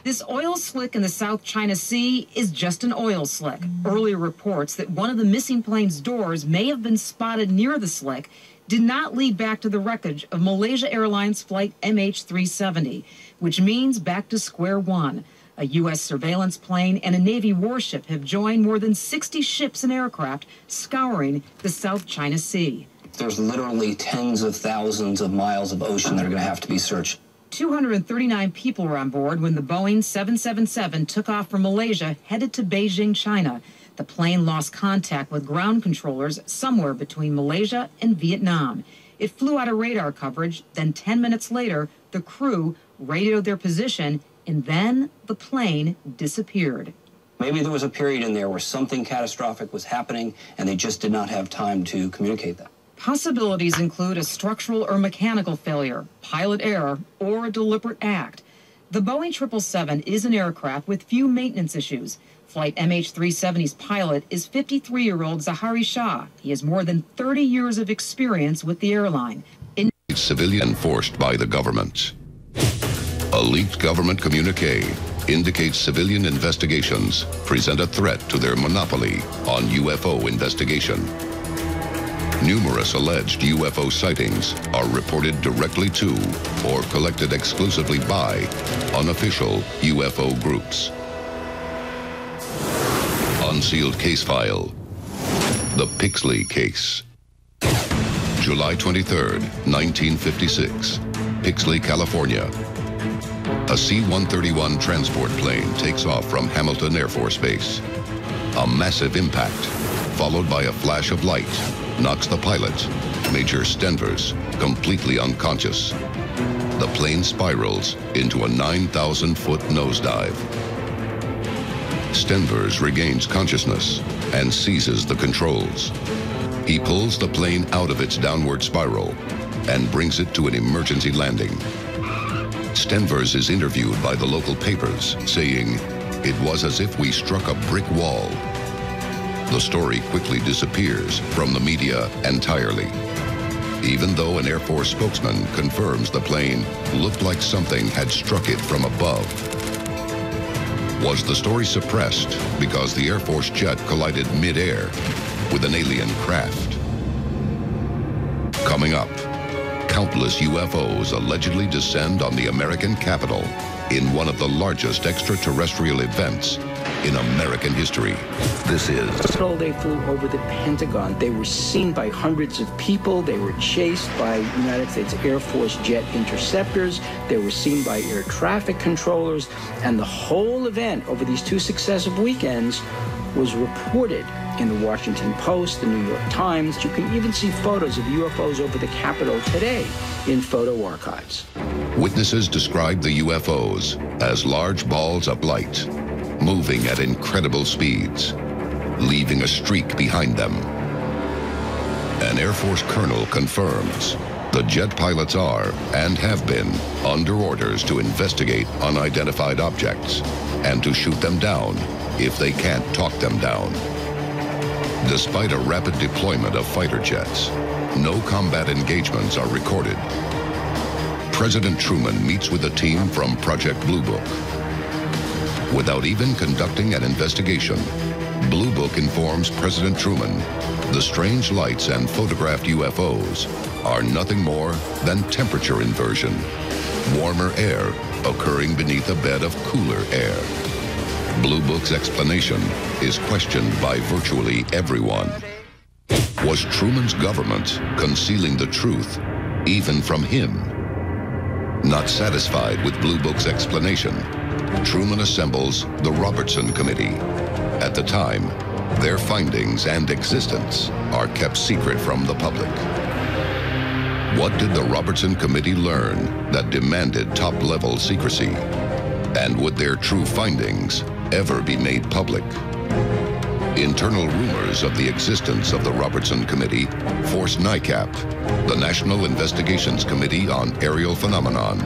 This oil slick in the South China Sea is just an oil slick. Earlier reports that one of the missing plane's doors may have been spotted near the slick did not lead back to the wreckage of Malaysia Airlines flight MH370, which means back to square one. A U.S. surveillance plane and a Navy warship have joined more than 60 ships and aircraft scouring the South China Sea. There's literally tens of thousands of miles of ocean that are going to have to be searched. 239 people were on board when the Boeing 777 took off from Malaysia, headed to Beijing, China. The plane lost contact with ground controllers somewhere between Malaysia and Vietnam. It flew out of radar coverage, then 10 minutes later, the crew radioed their position, and then the plane disappeared. Maybe there was a period in there where something catastrophic was happening, and they just did not have time to communicate that. Possibilities include a structural or mechanical failure, pilot error, or a deliberate act. The Boeing 777 is an aircraft with few maintenance issues. Flight MH370's pilot is 53-year-old Zahari Shah. He has more than 30 years of experience with the airline. Civilian enforced by the government. A leaked government communique indicates civilian investigations present a threat to their monopoly on UFO investigation. Numerous alleged UFO sightings are reported directly to or collected exclusively by unofficial UFO groups. Unsealed case file. The Pixley case. July 23rd, 1956. Pixley, California. A C-131 transport plane takes off from Hamilton Air Force Base. A massive impact, followed by a flash of light, knocks the pilot, Major Stenvers, completely unconscious. The plane spirals into a 9,000-foot nosedive. Stenvers regains consciousness and seizes the controls. He pulls the plane out of its downward spiral and brings it to an emergency landing. Stenvers is interviewed by the local papers, saying, "It was as if we struck a brick wall." The story quickly disappears from the media entirely, even though an Air Force spokesman confirms the plane looked like something had struck it from above. Was the story suppressed because the Air Force jet collided mid-air with an alien craft? Coming up, countless UFOs allegedly descend on the American Capitol in one of the largest extraterrestrial events in American history. This is... They flew over the Pentagon. They were seen by hundreds of people. They were chased by United States Air Force jet interceptors. They were seen by air traffic controllers. And the whole event over these two successive weekends was reported in the Washington Post, the New York Times. You can even see photos of UFOs over the Capitol today in photo archives. Witnesses describe the UFOs as large balls of light, moving at incredible speeds, leaving a streak behind them. An Air Force colonel confirms the jet pilots are and have been under orders to investigate unidentified objects and to shoot them down if they can't talk them down. Despite a rapid deployment of fighter jets, no combat engagements are recorded. President Truman meets with a team from Project Blue Book. Without even conducting an investigation, Blue Book informs President Truman the strange lights and photographed UFOs are nothing more than temperature inversion, warmer air occurring beneath a bed of cooler air. Blue Book's explanation is questioned by virtually everyone. Was Truman's government concealing the truth, even from him? Not satisfied with Blue Book's explanation, Truman assembles the Robertson Committee. At the time, their findings and existence are kept secret from the public. What did the Robertson Committee learn that demanded top-level secrecy? And would their true findings ever be made public? Internal rumors of the existence of the Robertson Committee forced NICAP, the National Investigations Committee on Aerial Phenomenon,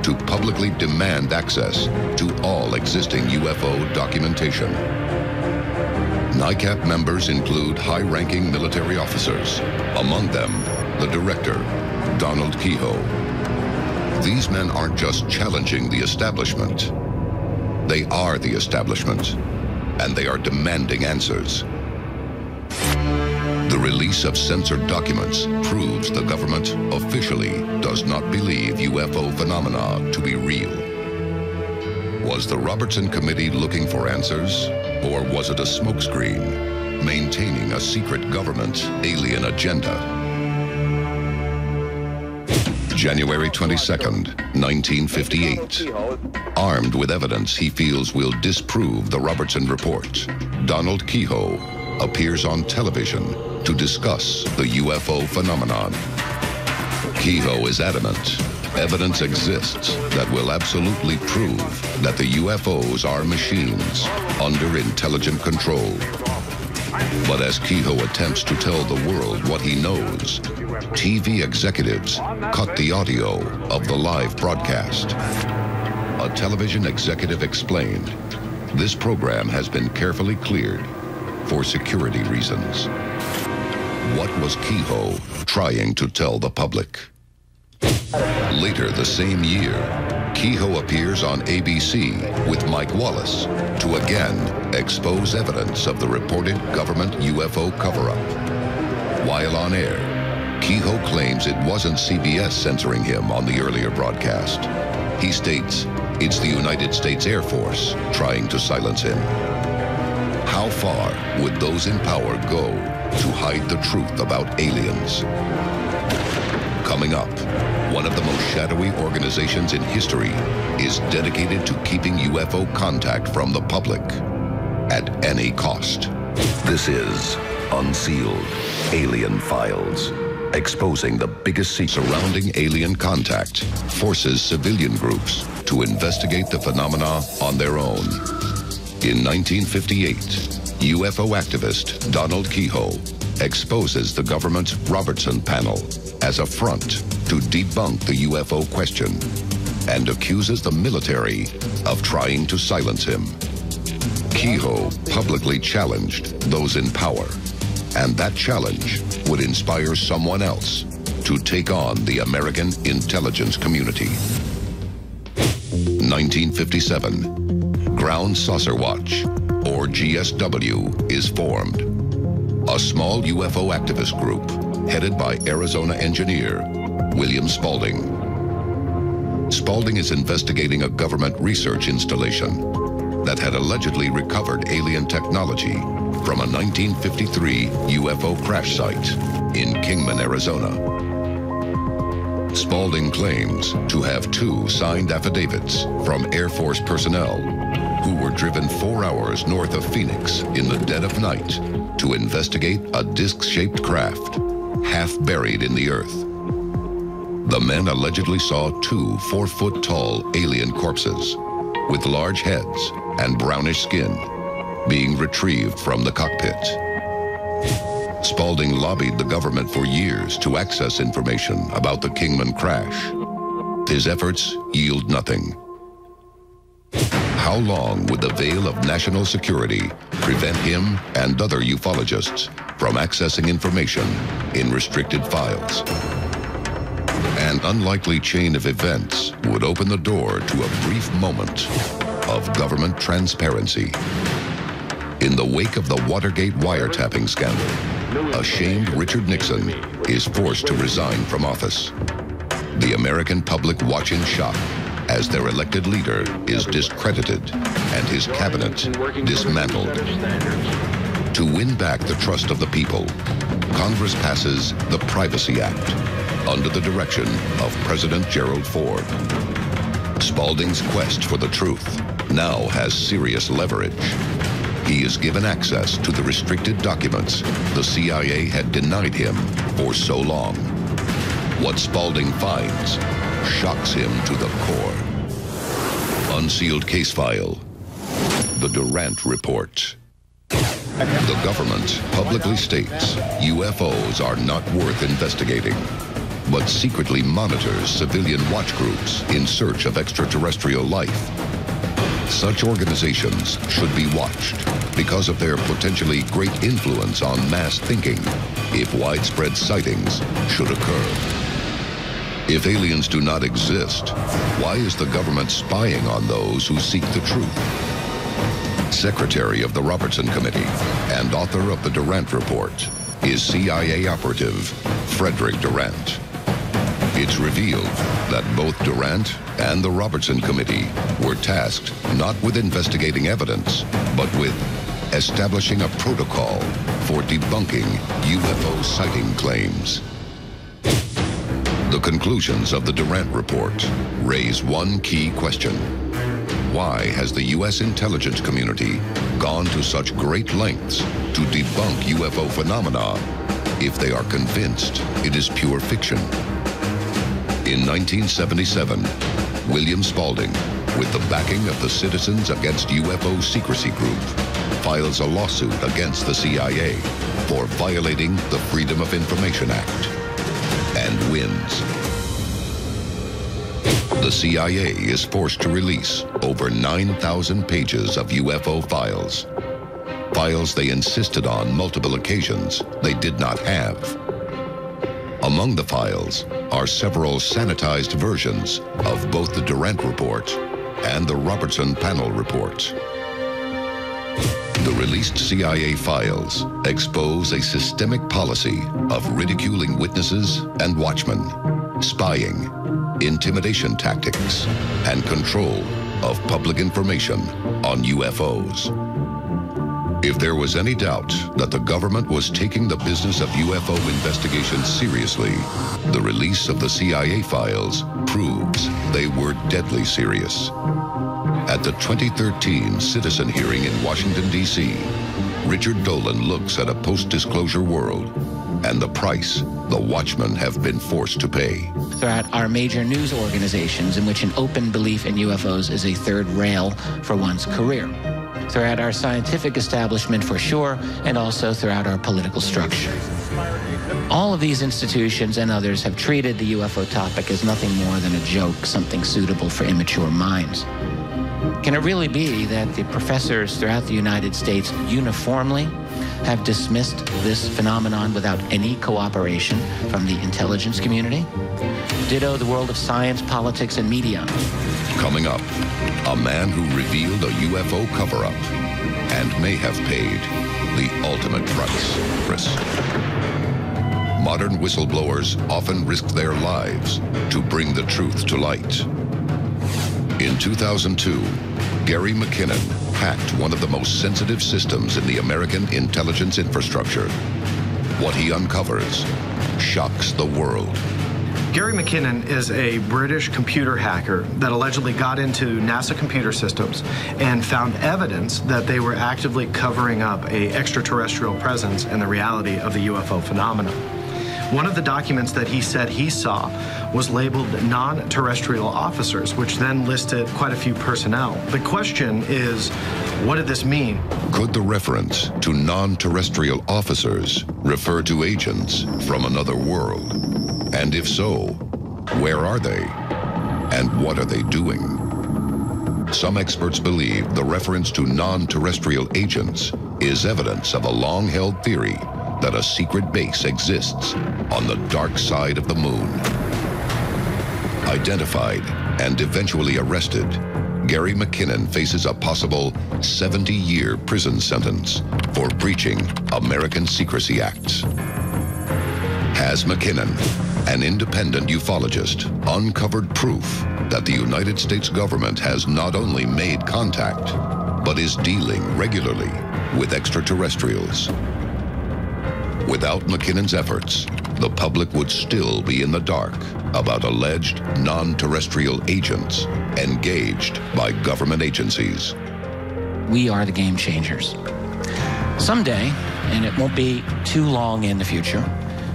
to publicly demand access to all existing UFO documentation. NICAP members include high-ranking military officers, among them the director, Donald Kehoe. These men aren't just challenging the establishment. They are the establishment, and they are demanding answers. The release of censored documents proves the government officially does not believe UFO phenomena to be real. Was the Robertson Committee looking for answers, or was it a smokescreen maintaining a secret government alien agenda? January 22nd, 1958. Armed with evidence he feels will disprove the Robertson report, Donald Keyhoe appears on television to discuss the UFO phenomenon. Keyhoe is adamant evidence exists that will absolutely prove that the UFOs are machines under intelligent control. But as Keyhoe attempts to tell the world what he knows, TV executives cut the audio of the live broadcast. A television executive explained, "This program has been carefully cleared for security reasons." What was Keyhoe trying to tell the public? Later the same year, Keyhoe appears on ABC with Mike Wallace to again expose evidence of the reported government UFO cover-up. While on air, Keyhoe claims it wasn't CBS censoring him on the earlier broadcast. He states it's the United States Air Force trying to silence him. How far would those in power go to hide the truth about aliens? Coming up, one of the most shadowy organizations in history is dedicated to keeping UFO contact from the public at any cost. This is Unsealed Alien Files, exposing the biggest secret surrounding alien contact, forces civilian groups to investigate the phenomena on their own. In 1958, UFO activist Donald Keyhoe exposes the government's Robertson panel as a front to debunk the UFO question and accuses the military of trying to silence him. Keyhoe publicly challenged those in power, and that challenge would inspire someone else to take on the American intelligence community. 1957, Ground Saucer Watch, or GSW, is formed. A small UFO activist group headed by Arizona engineer William Spalding. Spalding is investigating a government research installation that had allegedly recovered alien technology from a 1953 UFO crash site in Kingman, Arizona. Spalding claims to have 2 signed affidavits from Air Force personnel who were driven 4 hours north of Phoenix in the dead of night to investigate a disc-shaped craft half buried in the earth. The men allegedly saw 2 4-foot-tall alien corpses with large heads and brownish skin being retrieved from the cockpit. Spalding lobbied the government for years to access information about the Kingman crash. His efforts yield nothing. How long would the veil of national security prevent him and other ufologists from accessing information in restricted files? An unlikely chain of events would open the door to a brief moment of government transparency. In the wake of the Watergate wiretapping scandal, a shamed Richard Nixon is forced to resign from office. The American public watch in shock as their elected leader is discredited and his cabinet dismantled. To win back the trust of the people, Congress passes the Privacy Act under the direction of President Gerald Ford. Spalding's quest for the truth now has serious leverage. He is given access to the restricted documents the CIA had denied him for so long. What Spalding finds shocks him to the core. Unsealed case file, the Durant Report. The government publicly states UFOs are not worth investigating, but secretly monitors civilian watch groups in search of extraterrestrial life. Such organizations should be watched because of their potentially great influence on mass thinking if widespread sightings should occur. If aliens do not exist, why is the government spying on those who seek the truth? Secretary of the Robertson Committee and author of the Durant Report is CIA operative Frederick Durant. It's revealed that both Durant and the Robertson Committee were tasked not with investigating evidence, but with establishing a protocol for debunking UFO sighting claims. The conclusions of the Durant Report raise one key question. Why has the U.S. intelligence community gone to such great lengths to debunk UFO phenomena if they are convinced it is pure fiction? In 1977, William Spalding, with the backing of the Citizens Against UFO Secrecy Group, files a lawsuit against the CIA for violating the Freedom of Information Act and wins. The CIA is forced to release over 9,000 pages of UFO files. Files they insisted on multiple occasions they did not have. Among the files are several sanitized versions of both the Durant Report and the Robertson Panel Report. The released CIA files expose a systemic policy of ridiculing witnesses and watchmen, spying, intimidation tactics, and control of public information on UFOs. If there was any doubt that the government was taking the business of UFO investigations seriously, the release of the CIA files proves they were deadly serious. At the 2013 Citizen hearing in Washington, D.C., Richard Dolan looks at a post-disclosure world and the price the watchmen have been forced to pay. Throughout our major news organizations, in which an open belief in UFOs is a third rail for one's career. Throughout our scientific establishment, for sure, and also throughout our political structure. All of these institutions and others have treated the UFO topic as nothing more than a joke, something suitable for immature minds. Can it really be that the professors throughout the United States uniformly have dismissed this phenomenon without any cooperation from the intelligence community? Ditto the world of science, politics, and media. Coming up, a man who revealed a UFO cover-up and may have paid the ultimate price. Modern whistleblowers often risk their lives to bring the truth to light. In 2002, Gary McKinnon hacked one of the most sensitive systems in the American intelligence infrastructure. What he uncovers shocks the world. Gary McKinnon is a British computer hacker that allegedly got into NASA computer systems and found evidence that they were actively covering up an extraterrestrial presence and the reality of the UFO phenomenon. One of the documents that he said he saw was labeled non-terrestrial officers, which then listed quite a few personnel. The question is, what did this mean? Could the reference to non-terrestrial officers refer to agents from another world? And if so, where are they? And what are they doing? Some experts believe the reference to non-terrestrial agents is evidence of a long-held theory that a secret base exists on the dark side of the moon. Identified and eventually arrested, Gary McKinnon faces a possible 70-year prison sentence for breaching American Secrecy Acts. Has McKinnon, an independent ufologist, uncovered proof that the United States government has not only made contact, but is dealing regularly with extraterrestrials? Without McKinnon's efforts, the public would still be in the dark about alleged non-terrestrial agents engaged by government agencies. We are the game changers. Someday, and it won't be too long in the future,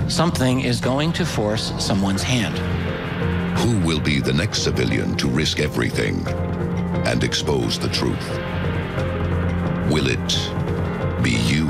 something is going to force someone's hand. Who will be the next civilian to risk everything and expose the truth? Will it be you?